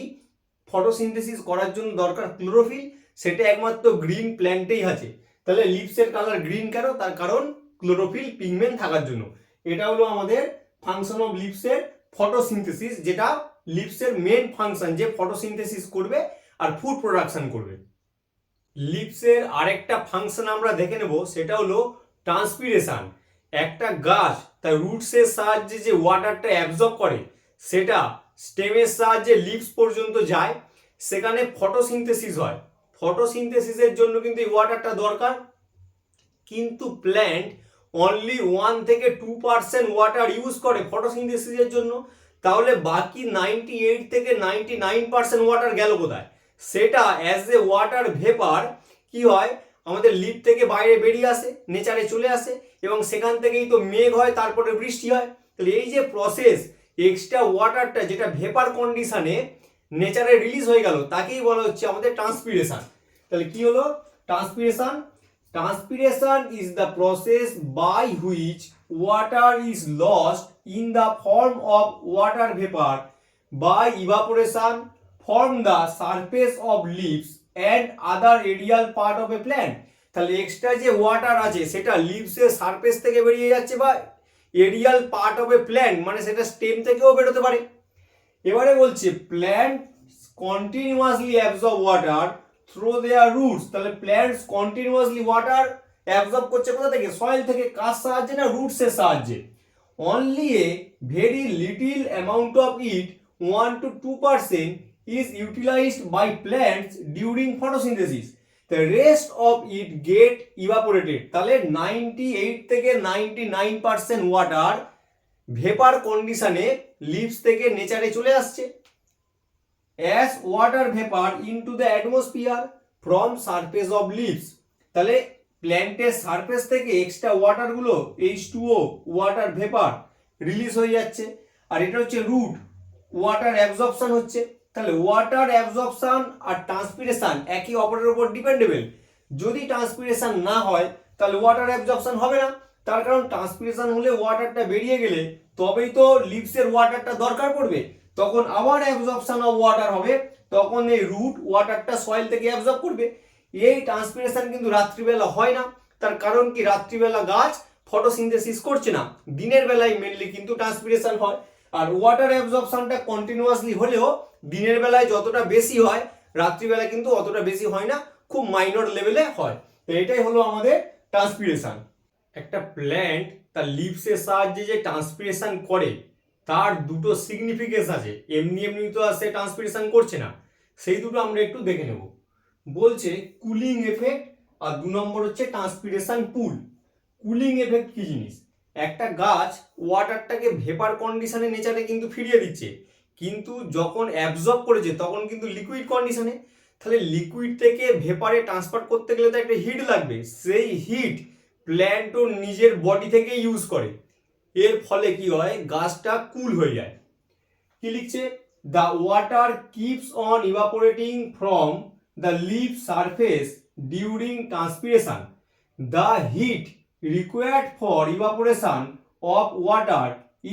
ফটোসিনথেসিস করার জন্য দরকার ক্লোরোফিল, সেটা একমাত্র গ্রিন প্ল্যান্টেই আছে। তাহলে লিভসের কালার গ্রিন কেন, তার কারণ ক্লোরোফিল পিগমেন্ট থাকার জন্য। এটা হলো আমাদের ফাংশন অফ লিভসের ফটোসিনথেসিস, যেটা লিভসের মেন ফাংশন, যে ফটোসিনথেসিস করবে আর ফুড প্রোডাকশন করবে। লিভসের আরেকটা ফাংশন আমরা দেখে নেব, সেটা হলো ট্রান্সপিরেশন। একটা গাছ তার রুটসের সাহায্যে যে ওয়াটারটা অ্যাবজর্ব করে, সেটা স্টেমের সাহায্যে লিভস পর্যন্ত যায়, সেখানে ফটোসিনথেসিস হয়। ফটোসিনথেসিসের জন্য কিন্তু এই ওয়াটারটা দরকার, কিন্তু প্ল্যান্ট অনলি 1 থেকে 2% ওয়াটার ইউজ করে ফটোসিনথেসিসের জন্য। তাহলে বাকি 98 থেকে 99% ওয়াটার গেল কোথায়, সেটা অ্যাজ এ ওয়াটার ভেপার কি হয় আমাদের লিভ থেকে বাইরে বেরিয়ে আসে, নেচারে চলে আসে, এবং সেখান থেকেই তো মেঘ হয়, তারপরে বৃষ্টি হয়। তাহলে এই যে প্রসেস, এক্সট্রা ওয়াটারটা যেটা ভেপার কন্ডিশনে নেচারে রিলিজ হয়ে গেল, তাকেই বলা হচ্ছে আমাদের ট্রান্সপিরেশন। তাহলে কি হলো transpiration? Transpiration is the process by which water is lost in the form of water vapor by evaporation from the surface of leaves and other radial part of a plant. তাহলে extra যে water আছে সেটা লিভসের surface থেকে বেরিয়ে যাচ্ছে বা aerial part of a plant মানে সেটা স্টেম থেকেও বেরোতে পারে। এবারে বলছে plant continuously absorb water through their roots. তাহলে প্ল্যান্টস কন্টিনিউয়াসলি ওয়াটার অ্যাবজর্ব করছে কোথা থেকে? সয়েল থেকে। কার সাহায্যে? না রুটসের সাহায্যে। Only a very little amount of it 1 to 2% is utilized by plants during photosynthesis. The rest of it get evaporated. তাহলে 98 থেকে 99% ওয়াটার ভেপার কন্ডিশনে লিভস থেকে নেচারে চলে আসছে as water vapor into the atmosphere from surface of leaves. তাহলে প্ল্যান্টের surface থেকে extra water গুলো H2O ওয়াটার ভেপার রিলিজ হয়ে যাচ্ছে। আর এটা হচ্ছে রুট, ওয়াটার অ্যাবজর্পশন হচ্ছে। তাহলে ওয়াটার অ্যাবজর্পশন আর ট্রান্সপিরেশন একে অপরের উপর ডিপেন্ডেবল। যদি ট্রান্সপিরেশন না হয় তাহলে ওয়াটার অ্যাবজর্পশন হবে না। তার কারণ ট্রান্সপিরেশন হলে ওয়াটারটা বেরিয়ে গেলে তবেই তো লিভসের ওয়াটারটা দরকার পড়বে, তখন আবার অ্যাবজর্পশন অফ ওয়াটার হবে, তখন এই রুট ওয়াটারটা সয়েল থেকে অ্যাবজর্ব করবে। এই ট্রান্সপিরেশন কিন্তু রাত্রিবেলা হয় না। তার কারণ কি? রাত্রিবেলা গাছ ফটোসিনথেসিস করছে না, দিনের বেলায় মেনলি কিন্তু ট্রান্সপিরেশন হয়। আর ওয়াটার অ্যাবজর্পশনটা কন্টিনিউয়াসলি হলেও দিনের বেলায় যতটা বেশি হয় রাত্রিবেলায় কিন্তু অতটা বেশি হয় না, খুব মাইনর লেভেলে হয়। তো এটাই হলো আমাদের ট্রান্সপিরেশন। একটা প্ল্যান্ট তার লিভসের সাহায্যে যে ট্রান্সপিরেশন করে তার দুটো সিগনিফিকেন্স আছে। এমনি এমনি তো আর সে ট্রান্সপিরেশন করছে না, সেই দুটো আমরা একটু দেখে নেব। বলছে কুলিং এফেক্ট আর 2 নম্বর হচ্ছে ট্রান্সপিরেশন পুল। কুলিং এফেক্ট কি জিনিস? একটা গাছ ওয়াটারটাকে ভেপার কন্ডিশনে নেচারে কিন্তু ফিরিয়ে দিচ্ছে, কিন্তু যখন অ্যাবজর্ব করেছে তখন কিন্তু লিকুইড কন্ডিশনে। তাহলে লিকুইড থেকে ভেপারে ট্রান্সফার করতে গেলে তো একটা হিট লাগবে, সেই হিট প্ল্যান্টও নিজের বডি থেকে ইউজ করে। এর ফলে কি হয়? গাছটা কুল হয়ে যায়। কি লিখছে? The water keeps on evaporating from the leaf surface during transpiration. The heat required for evaporation of water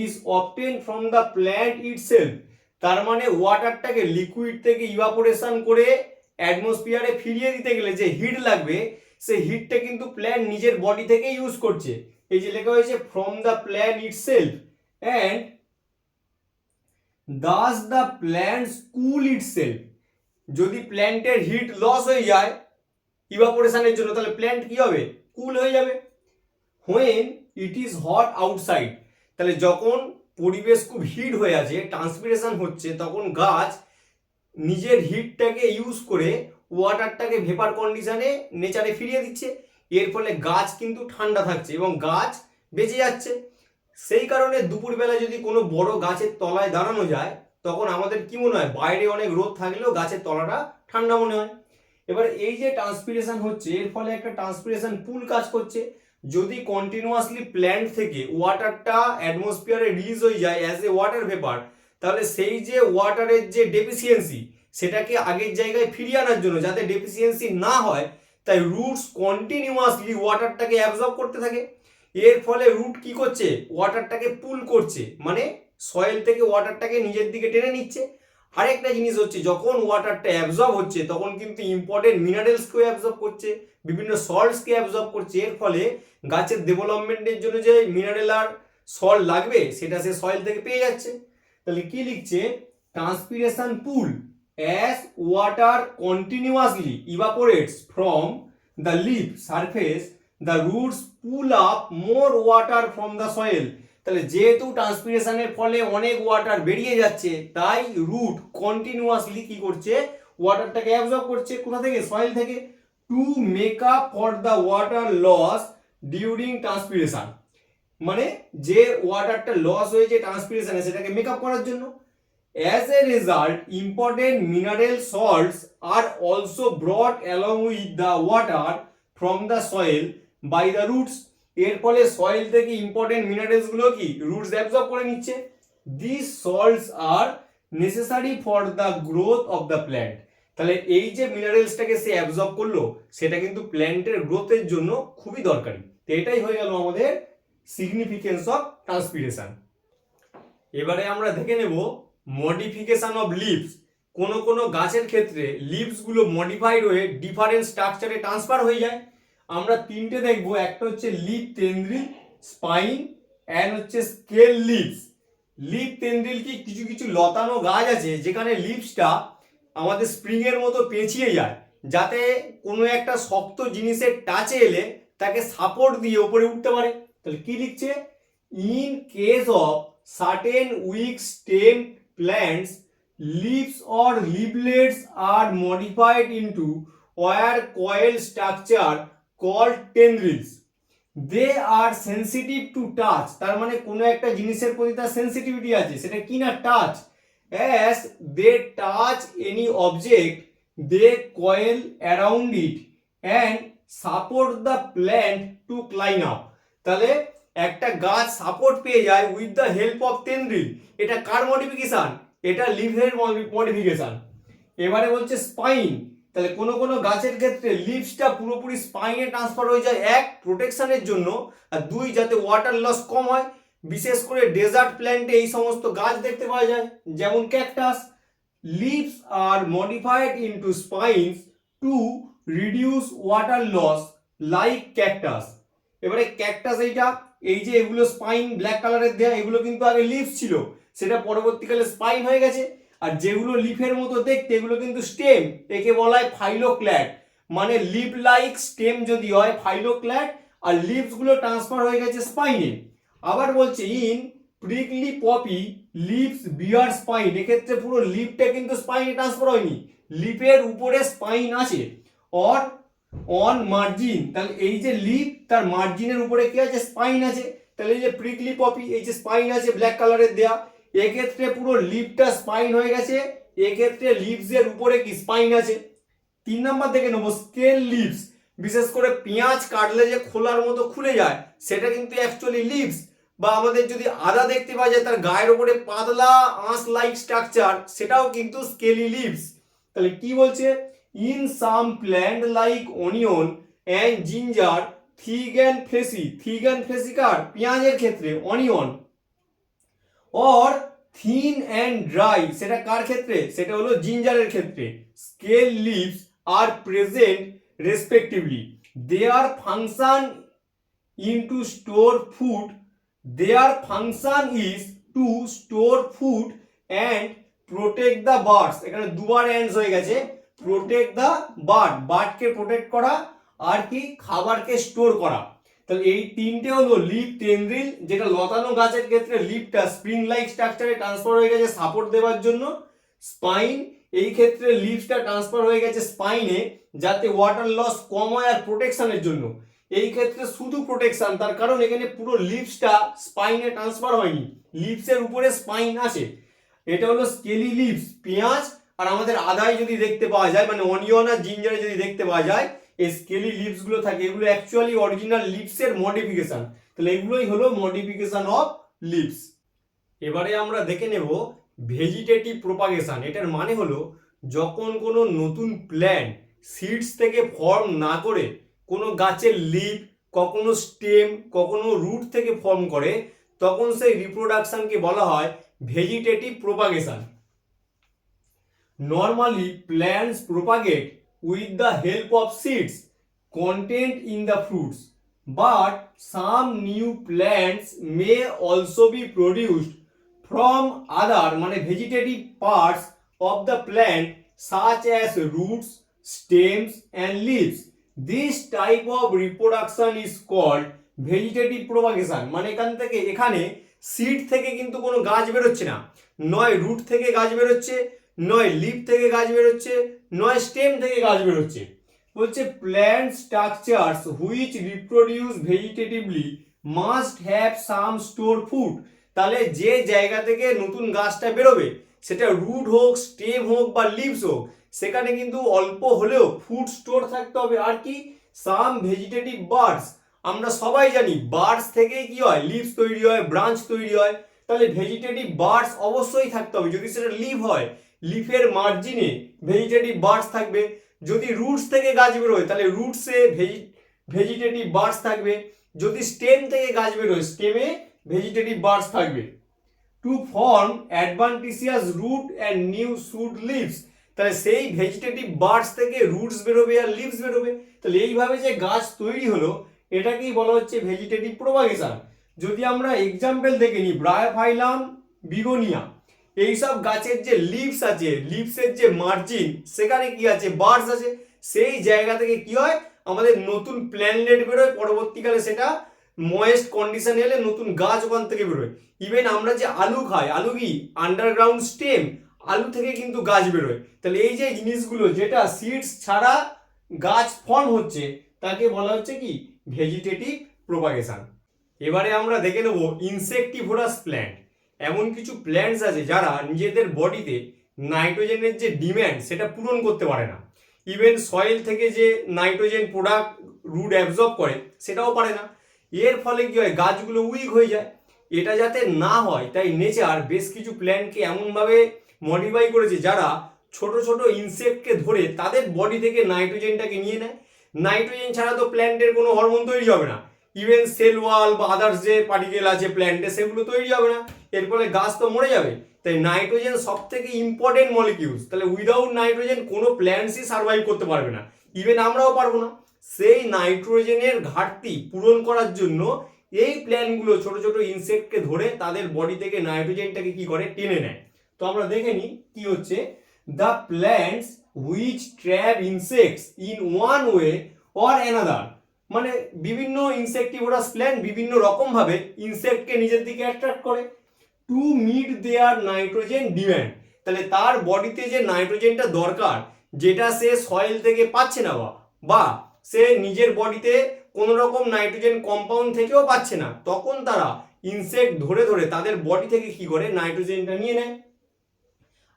is obtained from the plant itself. তার মানে ওয়াটারটাকে লিকুইড থেকে ইভাপোরেশন করে অ্যাটমসফিয়ারে ফিরিয়ে দিতে গেলে যে হিট লাগবে সেই হিটটা কিন্তু প্ল্যান্ট নিজের বডি থেকে ইউজ করছে। এই যে লেখা হয়েছে from the plant itself and thus the plants cool itself. যদি প্ল্যান্টের হিট লস হয়ে যায় ইভাপোরেশনের জন্য তাহলে প্ল্যান্ট কি হবে? কুল হয়ে যাবে। when it is hot outside, তাহলে যখন পরিবেশ খুব হিট হয়ে আছে ট্রান্সপিরেশন হচ্ছে তখন গাছ নিজের হিটটাকে ইউজ করে ওয়াটারটাকে ভেপার কন্ডিশনে নেচারে ফিরিয়ে দিচ্ছে। এর ফলে গাছ কিন্তু ঠান্ডা থাকছে এবং গাছ বেঁচে যাচ্ছে। সেই কারণে দুপুরবেলা যদি কোনো বড় গাছের তলায় দাঁড়ানো যায় তখন আমাদের কি মনে হয়? বাইরে অনেক রোদ থাকলেও গাছের তলাটা ঠান্ডা মনে হয়। এবার এই যে ট্রান্সপিরেশন হচ্ছে এর ফলে একটা ট্রান্সপিরেশন পুল কাজ করছে। যদি কন্টিনিউয়াসলি প্ল্যান্ট থেকে ওয়াটারটা অ্যাটমসফিয়ারে রিলিজ হয়ে যায় অ্যাজ এ ওয়াটার ভেপার, তাহলে সেই যে ওয়াটারের যে ডেফিসিয়েন্সি সেটাকে আগের জায়গায় ফিরিয়ে আনার জন্য যাতে ডেফিসিয়েন্সি না হয় তাই রুটস কন্টিনিউয়াসলি ওয়াটারটাকে অ্যাবজর্ব করতে থাকে। এর ফলে রুট কি করছে? ওয়াটারটাকে পুল করছে, মানে সয়েল থেকে ওয়াটারটাকে নিজের দিকে টেনে নিচ্ছে। আরেকটা জিনিস হচ্ছে যখন ওয়াটারটা অ্যাবজর্ব হচ্ছে তখন কিন্তু ইম্পর্টেন্ট মিনারেলসকেও অ্যাবজর্ব করছে, বিভিন্ন সল্টসকে অ্যাবজর্ব করছে। এর ফলে গাছের ডেভেলপমেন্টের জন্য যে মিনারেল আর সল্ট লাগবে সেটা সে সয়েল থেকে পেয়ে যাচ্ছে। তাহলে কি লিখছে? Transpiration pull as water continuously evaporates from the leaf surface the roots pull up more water from the soil. তাহলে যেহেতু ট্রান্সপিরেশনের ফলে অনেক ওয়াটার বেরিয়ে যাচ্ছে তাই রুট কন্টিনিউয়াসলি কি করছে? ওয়াটারটাকে অ্যাবজর্ব করছে। কোথা থেকে? সয়েল থেকে। To make up for the water loss during transpiration, মানে যে ওয়াটারটা লস হয়েছে ট্রান্সপিরেশনে সেটাকে মেক আপ করার জন্য। As a result important mineral salts are also brought along with the water from the soil by the roots. এর ফলে soil থেকে important minerals গুলো কি রুটস অ্যাবজর্ব করে নিচ্ছে। This salts R necessary for the growth of the plant. তাহলে এই যে মিনারেলসটাকে সে অ্যাবজর্ব করলো সেটা কিন্তু প্ল্যান্টের গ্রোথের জন্য খুবই দরকারি। তো এটাই হয়ে গেল আমাদের সিগনিফিকেন্স অফ ট্রান্সপিরেশন। এবারে আমরা দেখে নেব মডিফিকেশন অফ লিভস। কোনো কোনো গাছের ক্ষেত্রে লিভসগুলো মডিফাইড হয়ে ডিফারেন্ট স্ট্রাকচারে ট্রান্সফার হয়ে যায়। আমরা তিনটে দেখব, একটা হচ্ছে লিভ টেন্ড্রিল, স্পাইন অ্যান্ড হচ্ছে স্কেল লিভস। লিভ টেন্ড্রিল কি কিছু কিছু লতানো গাছ আছে যেখানে লিভসটা আমাদের স্প্রিংয়ের মতো পেঁচিয়ে যায়, যাতে কোনো একটা শক্ত জিনিসের টাচে এলে তাকে সাপোর্ট দিয়ে ওপরে উঠতে পারে। তাহলে কি লিখছে, in case of certain weak stem plants leaves or leaflets are modified into wire coil structure called tendrils. They are sensitive to touch. তার মানে কোনো একটা জিনিসের প্রতি তার সেন্সিটিভিটি আছে, সেটা কি না, touch. as they touch any object they coil around it and support the plant to climb up. তাহলে একটা গাছ সাপোর্ট পেয়ে যায় with the help of tendril. এটা কার মডিফিকেশন? এটা লিভের মডিফিকেশন। এবারে বলছে স্পাইন। তাহলে কোনো কোনো গাছের ক্ষেত্রে লিভসটা পুরোপুরি স্পাইনে ট্রান্সফার হয়ে যায়, এক প্রোটেকশনের জন্য, আর দুই যাতে ওয়াটার লস কম হয়। বিশেষ করে ডেজার্ট প্ল্যান্টে এই সমস্ত গাছ দেখতে পাওয়া যায়, যেমন cactus. Leaves are modified into spines to reduce water loss like cactus. এবারে ক্যাকটাস এইটা, এই যে এগুলো স্পাইন ব্ল্যাক কালারের দেয়া, এগুলো কিন্তু আগে লিভস ছিল, সেটা পরবর্তীকালে স্পাইন হয়ে গেছে। আর যেগুলো লিফের মতো দেখতে এগুলো কিন্তু স্টেম, একে বলা হয় ফাইলোক্ল্যাড। মানে লিভ লাইক স্টেম যদি হয় ফাইলোক্ল্যাড, আর লিভস গুলো ট্রান্সফার হয়ে গেছে স্পাইনে। আবার বলছে in prickly poppy leaves bear spine. এক্ষেত্রে পুরো লিভটা কিন্তু স্পাইনে ট্রান্সফার হয়নি, লিফের উপরে স্পাইন আছে। অর অন মার্জিন, তাহলে এই যে লিভ তার মার্জিনের উপরে কি আছে, স্পাইন আছে। তাহলে এই যে প্রিকলি পপি, এই যে স্পাইন আছে ব্ল্যাক কালারের দেয়া, এক্ষেত্রে পুরো লিভটা স্পাইন হয়ে গেছে, এক্ষেত্রে লিভস এর উপরে কি স্পাইন আছে। 3 নাম্বার দেখে নেবো স্কেল লিভস। বিশেষ করে পেঁয়াজ কাটলে যে খোলার মতো খুলে যায়, সেটা কিন্তু অ্যাকচুয়ালি লিভস। বা আমাদের যদি আদা দেখতে পাওয়া যায় তার গায়ের উপরে পাতলা আঁশ লাইক স্ট্রাকচার, সেটাও কিন্তু স্কেলি লিভস। তাহলে কি বলছে, in some plant like onion and ginger thick and fleshy. Thick and fleshy কার? পেঁয়াজের ক্ষেত্রে, onion. Or thin and dry, সেটা কার ক্ষেত্রে? সেটা হলো জিঞ্জারের ক্ষেত্রে। Scale leaves are present respectively. Their function in to store food, their function is to store food and protect the buds. এখানে দুবার অ্যান্ডস হয়ে গেছে, প্রোটেক্ট দ্য বার্ড, বার্ডকে প্রোটেক্ট করা আর কি খাবারকে স্টোর করা। তাহলে এই তিনটে হলো লিভ টেন্ড্রিল, যেটা লতানো গাছের ক্ষেত্রে লিভটা স্প্রিং লাইক স্ট্রাকচারে ট্রান্সফার হয়ে গেছে সাপোর্ট দেওয়ার জন্য। স্পাইন, এই ক্ষেত্রে লিভসটা ট্রান্সফার হয়ে গেছে স্পাইনে, যাতে ওয়াটার লস কম হয় আর প্রোটেকশনের জন্য। এই ক্ষেত্রে শুধু প্রোটেকশন, তার কারণ এখানে পুরো লিভসটা স্পাইনে ট্রান্সফার হয়নি, লিভসের উপরে স্পাইন আছে। এটা হলো স্কেলি লিভস পেঁয়াজ আর আমাদের আদায় যদি দেখতে পাওয়া যায়, মানে অনিয়ন আর জিঞ্জারে যদি দেখতে পাওয়া যায় এই স্কেলি লিভস গুলো থাকে, এগুলো অ্যাকচুয়ালি অরিজিনাল লিভস এর মডিফিকেশন। তাহলে এগুলোই হলো মডিফিকেশন অফ লিভস। এবারে আমরা দেখে নেব ভেজিটেটিভ প্রোপাগেশন। এটার মানে হলো যখন কোনো নতুন প্ল্যান্ট সিডস থেকে ফর্ম না করে কোনো গাছের লিভ, কখনো স্টেম, কখনো রুট থেকে ফর্ম করে, তখন সেই রিপ্রোডাকশনকে বলা হয় vegetative propagation. Normally plants propagate with the help of seeds contained in the fruits, but some new plants may also be produced from other মানে vegetative parts of the plant such as roots, stems and leaves. This type of reproduction is called vegetative propagation. মানে এখানে seed থেকে কিন্তু কোনো গাছ বেরোচ্ছে না, নয় রুট থেকে গাছ বেরোচ্ছে, নয় লিভ থেকে গাছ বেরোচ্ছে, নয় স্টেম থেকে গাছ বেরোচ্ছে। বলছে plant structures which reproduce vegetatively must have some store food. তাহলে যে জায়গা থেকে নতুন গাছটা বেরোবে, সেটা রুট হোক, স্টেম হোক বা লিভস হোক, সেখানে কিন্তু অল্প হলেও ফুড স্টোর থাকতে হবে। আর কি, সাম ভেজিটেটিভ বার্ডস। আমরা সবাই জানি বার্ডস থেকেই কি হয়, লিভস তৈরি হয়, ব্রাঞ্চ তৈরি হয়। তাহলে ভেজিটেটিভ বার্ডস অবশ্যই থাকতে হবে। যদি সেটা লিভ হয়, লিফের মার্জিনে ভেজিটেটিভ বার্ডস থাকবে। যদি রুটস থেকে গাছ বেরোয়, তাহলে রুটসে ভেজিটেটিভ বার্ডস থাকবে। যদি স্টেম থেকে গাছ বেরোয়, স্টেমে ভেজিটেটিভ বার্ডস থাকবে। To form adventitious root and new shoot leaves. তাহলে সেই ভেজিটেটিভ বার্ডস থেকে রুটস বেরোবে আর লিভস বেরোবে। তাহলে এইভাবে যে গাছ তৈরি হলো এটাকেই বলা হচ্ছে ভেজিটেটিভ প্রোপাগেশন। যদি আমরা এক্সাম্পল দেখে নিই, ব্রায়োফাইলাম বিগোনিয়া, এইসব গাছের যে লিভস আছে, লিভসের যে মার্জিন সেখানে কি আছে, বার্ডস আছে, সেই জায়গা থেকে কি হয় আমাদের নতুন প্ল্যানলেট বেরোয়, পরবর্তীকালে সেটা ময়েস্ট কন্ডিশন এলে নতুন গাছ ওখান থেকে বেরোয়। ইভেন আমরা যে আলু খাই, আলু কি আন্ডারগ্রাউন্ড স্টেম, আলু থেকে কিন্তু গাছ বেরোয়। তাহলে এই যে জিনিসগুলো যেটা সিডস ছাড়া গাছ ফর্ম হচ্ছে তাকে বলা হচ্ছে কি ভেজিটেটিভ প্রোপাগেশন। এবারে আমরা দেখে নেব ইনসেক্টিভোরাস প্ল্যান্ট। এমন কিছু প্ল্যান্টস আছে যারা নিজেদের বডিতে নাইট্রোজেনের যে ডিম্যান্ড সেটা পূরণ করতে পারে না। ইভেন সয়েল থেকে যে নাইট্রোজেন প্রোডাক্ট রুট অ্যাবজর্ব করে সেটাও পারে না। এর ফলে কি হয়, গাছগুলো উইক হয়ে যায়। এটা যাতে না হয় তাই নেচার বেশ কিছু প্ল্যান্টকে এমনভাবে মডিফাই করেছে যারা ছোট ছোট ইনসেক্টকে ধরে তাদের বডি থেকে নাইট্রোজেনটাকে নিয়ে নেয়। নাইট্রোজেন ছাড়া তো প্ল্যান্টের কোনো হরমোন তৈরি হবে না, ইভেন সেল ওয়াল বা আদার্স যে পার্টিকেল আছে প্ল্যান্টে সেগুলো তৈরি হবে না, এর ফলে গাছ তো মরে যাবে। তাই নাইট্রোজেন সব থেকে ইম্পর্টেন্ট মলিকিউলস। তাহলে উইদাউট নাইট্রোজেন কোনো প্ল্যান্টসই সার্ভাইভ করতে পারবে না, ইভেন আমরাও পারবো না। সেই নাইট্রোজেনের ঘাটতি পূরণ করার জন্য এই প্ল্যান্টগুলো ছোট ছোট ইনসেক্টকে ধরে তাদের বডি থেকে নাইট্রোজেনটাকে কি করে টেনে নেয়। তো আমরা দেখে নিই কি হচ্ছে। The plants which trap insects in one way or another, মানে বিভিন্ন ইনসেক্টিভোরাস প্ল্যান্ট বিভিন্ন রকম ভাবে ইনসেক্টকে নিজের দিকে অ্যাট্রাক্ট করে to meet their nitrogen demand. তাহলে তার বডিতে যে নাইট্রোজেনটা দরকার যেটা সে সয়েল থেকে পাচ্ছে না বা সে নিজের বডিতে কোনো রকম নাইট্রোজেন কম্পাউন্ড থেকেও পাচ্ছে না, তখন তারা ইনসেক্ট ধরে ধরে তাদের বডি থেকে কি করে নাইট্রোজেনটা নিয়ে নেয়।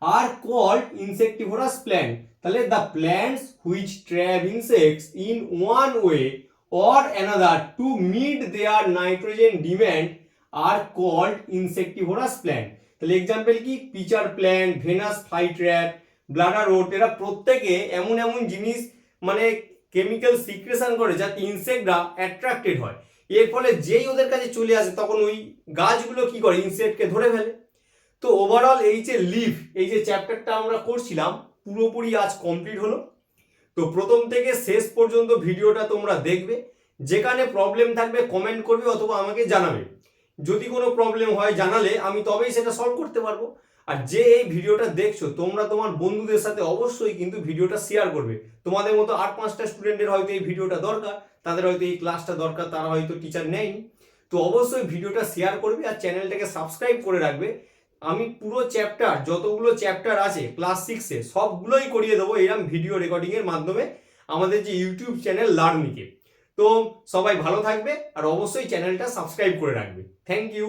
Are called insectivorous plant. তাহলে the plants which trap insects in one way or another to meet their nitrogen demand are called insectivorous plant। তাহলে এক্সাম্পল কি, পিচার প্ল্যান্ট, ভেনাস ফ্লাইট্র্যাপ, ব্লাডার রোট, এরা প্রত্যেকে এমন এমন জিনিস মানে কেমিক্যাল সিক্রেশন করে যাতে ইনসেক্টরা অ্যাট্রাক্টেড হয়। এর ফলে যেই ওদের কাছে চলে আসে তখন ওই গাছগুলো কি করে ইনসেক্টকে ধরে ফেলে। তো ওভারঅল এই যে লিভ, এই যে চ্যাপ্টারটা আমরা করছিলাম পুরোপুরি আজ কমপ্লিট হলো। তো প্রথম থেকে শেষ পর্যন্ত ভিডিওটা তোমরা দেখবে, যেখানে প্রবলেম থাকবে কমেন্ট করবে অথবা আমাকে জানাবে। যদি কোনো প্রবলেম হয় জানালে আমি তবেই সেটা সলভ করতে পারবো। আর যে এই ভিডিওটা দেখছো তোমরা তোমার বন্ধুদের সাথে অবশ্যই কিন্তু ভিডিওটা শেয়ার করবে। তোমাদের মতো 8-5টা স্টুডেন্টের হয়তো এই ভিডিওটা দরকার, তাদের হয়তো এই ক্লাসটা দরকার, তারা হয়তো টিচার নেয়নি। তো অবশ্যই ভিডিওটা শেয়ার করবে আর চ্যানেলটাকে সাবস্ক্রাইব করে রাখবে। আমি পুরো চ্যাপ্টার যতগুলো চ্যাপ্টার আছে ক্লাস 6-এ সবগুলোই করিয়ে দেবো এরকম ভিডিও রেকর্ডিং এর মাধ্যমে আমাদের যে ইউটিউব চ্যানেল লার্নিকে। তো সবাই ভালো থাকবে আর অবশ্যই চ্যানেলটা সাবস্ক্রাইব করে রাখবে। Thank you.